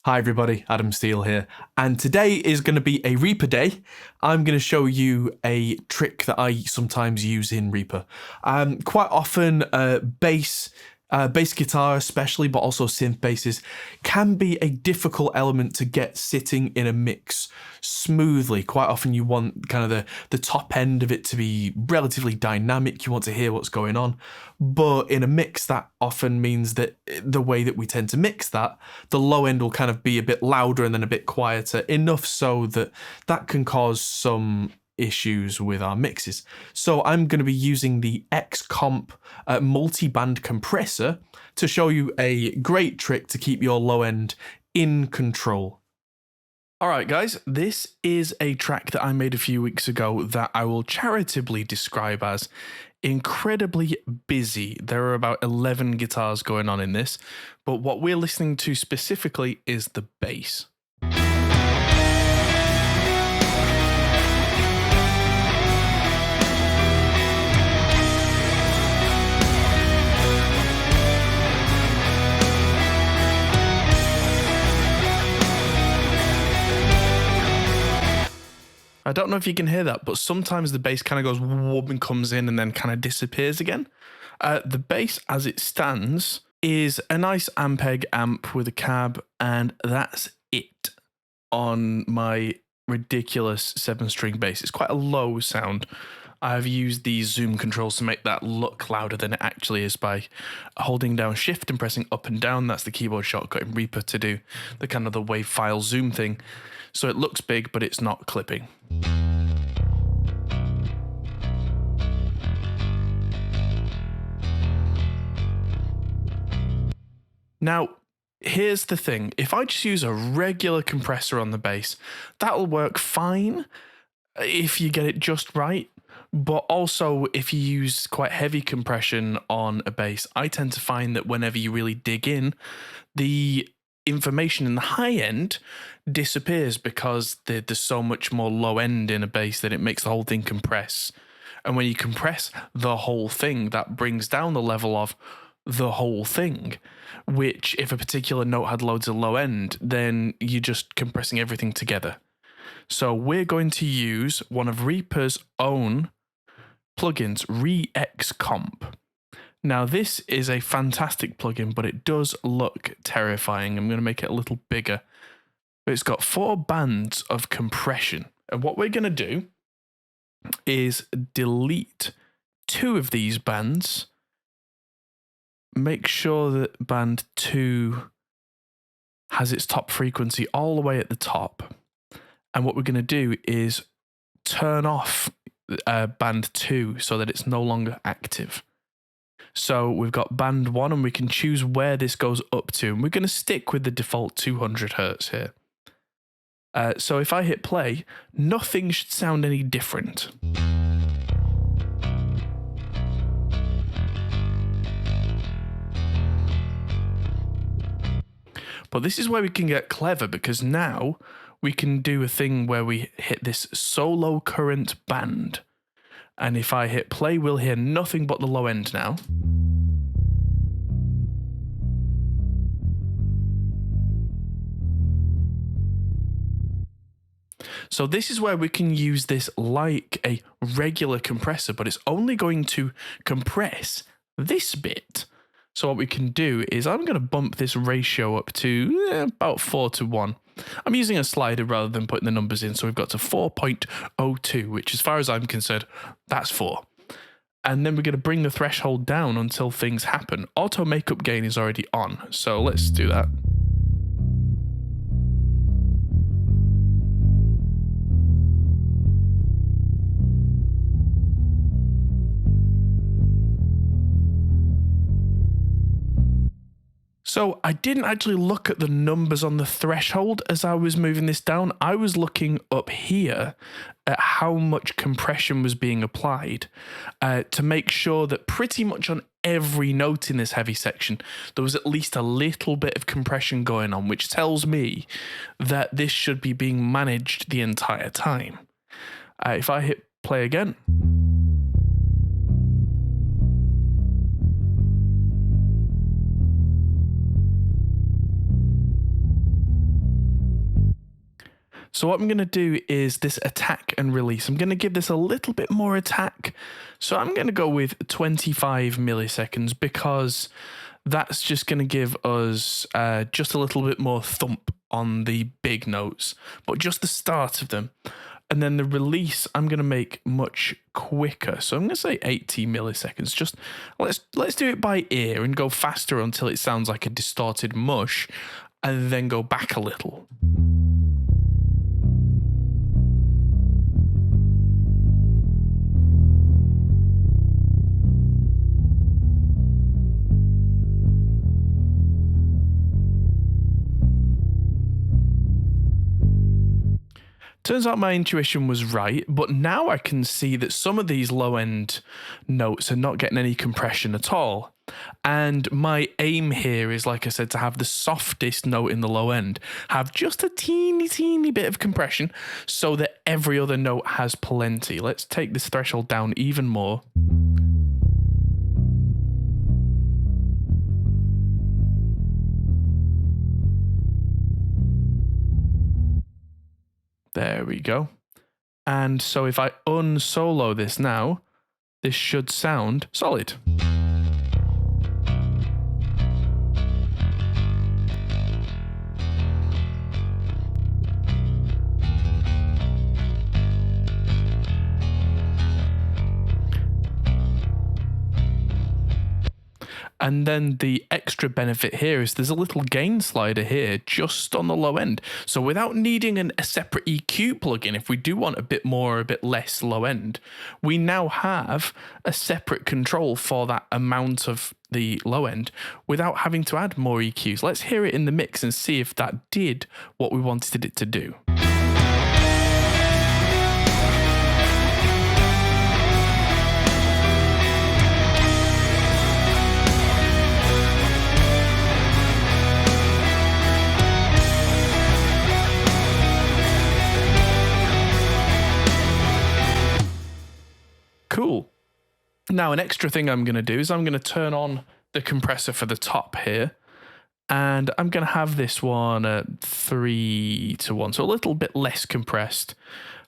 Hi everybody, Adam Steele here, and today is going to be a Reaper day. I'm going to show you a trick that I sometimes use in Reaper. Quite often, bass guitar especially, but also synth basses, can be a difficult element to get sitting in a mix smoothly. Quite often you want kind of the top end of it to be relatively dynamic, you want to hear what's going on, but in a mix that often means that the way that we tend to mix that, the low end will kind of be a bit louder and then a bit quieter, enough so that that can cause some issues with our mixes. So I'm going to be using the XComp multi-band compressor to show you a great trick to keep your low end in control. Alright guys, this is a track that I made a few weeks ago that I will charitably describe as incredibly busy. There are about 11 guitars going on in this, but what we're listening to specifically is the bass. I don't know if you can hear that, but sometimes the bass kind of goes whoop and comes in and then kind of disappears again. The bass as it stands is a nice Ampeg amp with a cab, and that's it on my ridiculous 7-string bass. It's quite a low sound. I've used these zoom controls to make that look louder than it actually is by holding down shift and pressing up and down. That's the keyboard shortcut in Reaper to do the kind of the wave file zoom thing. So it looks big, but it's not clipping. Now, here's the thing. If I just use a regular compressor on the bass, that'll work fine if you get it just right. But also, if you use quite heavy compression on a bass, I tend to find that whenever you really dig in, the information in the high end disappears because there's so much more low end in a bass that it makes the whole thing compress. And when you compress the whole thing, that brings down the level of the whole thing, which if a particular note had loads of low end, then you're just compressing everything together. So we're going to use one of Reaper's own plugins, XComp. Now this is a fantastic plugin, but it does look terrifying. I'm going to make it a little bigger. It's got 4 bands of compression. And what we're going to do is delete 2 of these bands. Make sure that band 2 has its top frequency all the way at the top. And what we're going to do is turn off band 2 so that it's no longer active. So we've got band 1 and we can choose where this goes up to. And we're going to stick with the default 200 Hertz here. So if I hit play, nothing should sound any different. But this is where we can get clever, because now we can do a thing where we hit this solo current band. And if I hit play, we'll hear nothing but the low end now. So this is where we can use this like a regular compressor, but it's only going to compress this bit. So what we can do is I'm going to bump this ratio up to about 4:1. I'm using a slider rather than putting the numbers in, so we've got to 4.02, which as far as I'm concerned, that's 4. And then we're going to bring the threshold down until things happen. Auto makeup gain is already on, so let's do that. So I didn't actually look at the numbers on the threshold as I was moving this down. I was looking up here at how much compression was being applied to make sure that pretty much on every note in this heavy section, there was at least a little bit of compression going on, which tells me that this should be being managed the entire time. If I hit play again, So what I'm going to do is this attack and release. I'm going to give this a little bit more attack. So I'm going to go with 25 milliseconds because that's just going to give us just a little bit more thump on the big notes, but just the start of them. And then the release, I'm going to make much quicker. So I'm going to say 80 milliseconds. Just let's do it by ear and go faster until it sounds like a distorted mush, and then go back a little. Turns out my intuition was right, but now I can see that some of these low-end notes are not getting any compression at all. And my aim here is, like I said, to have the softest note in the low end have just a teeny bit of compression so that every other note has plenty. Let's take this threshold down even more. There we go. And so if I unsolo this now, this should sound solid. And then the extra benefit here is there's a little gain slider here just on the low end. So without needing a separate EQ plugin, if we do want a bit more or a bit less low end, we now have a separate control for that amount of the low end without having to add more EQs. Let's hear it in the mix and see if that did what we wanted it to do. Cool. Now, an extra thing I'm going to do is I'm going to turn on the compressor for the top here, and I'm going to have this one at 3:1, so a little bit less compressed,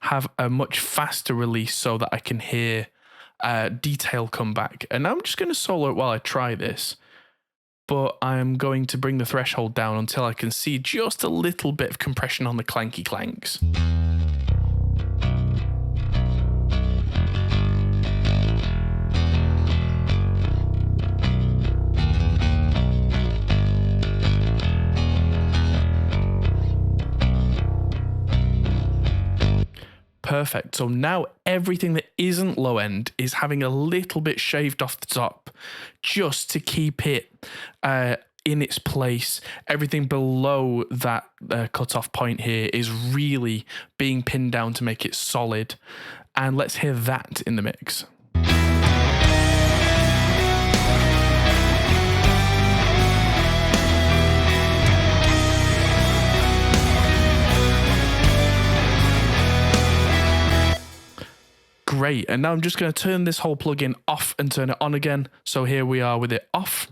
have a much faster release so that I can hear detail come back. And I'm just going to solo it while I try this, but I'm going to bring the threshold down until I can see just a little bit of compression on the clanky clanks. Perfect. So now everything that isn't low end is having a little bit shaved off the top just to keep it in its place. Everything below that cutoff point here is really being pinned down to make it solid. And let's hear that in the mix. Great, and now I'm just going to turn this whole plugin off and turn it on again. So here we are with it off.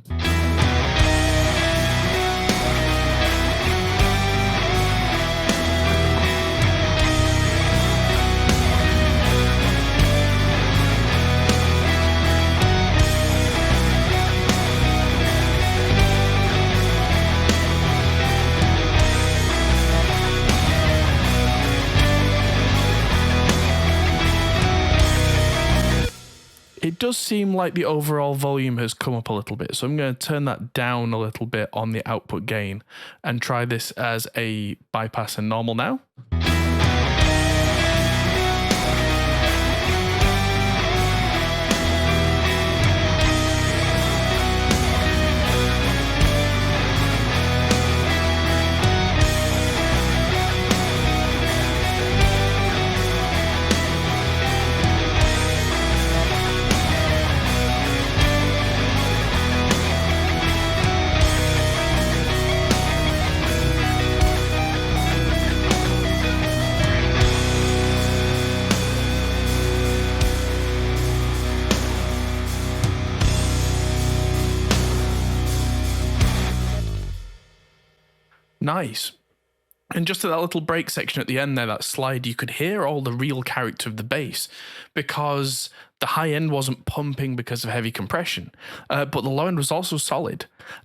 It does seem like the overall volume has come up a little bit, so I'm going to turn that down a little bit on the output gain and try this as a bypass and normal now. Nice. And just at that little break section at the end there, that slide, you could hear all the real character of the bass because the high end wasn't pumping because of heavy compression, but the low end was also solid.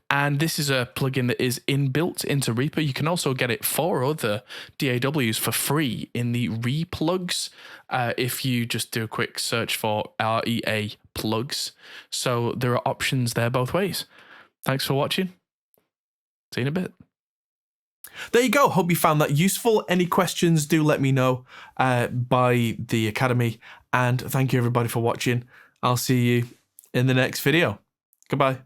And this is a plugin that is inbuilt into Reaper. You can also get it for other DAWs for free in the replugs if you just do a quick search for REA plugs. So there are options there both ways. Thanks for watching. See you in a bit. There you go. Hope you found that useful. Any questions, do let me know by the Academy. And thank you everybody for watching. I'll see you in the next video. Goodbye.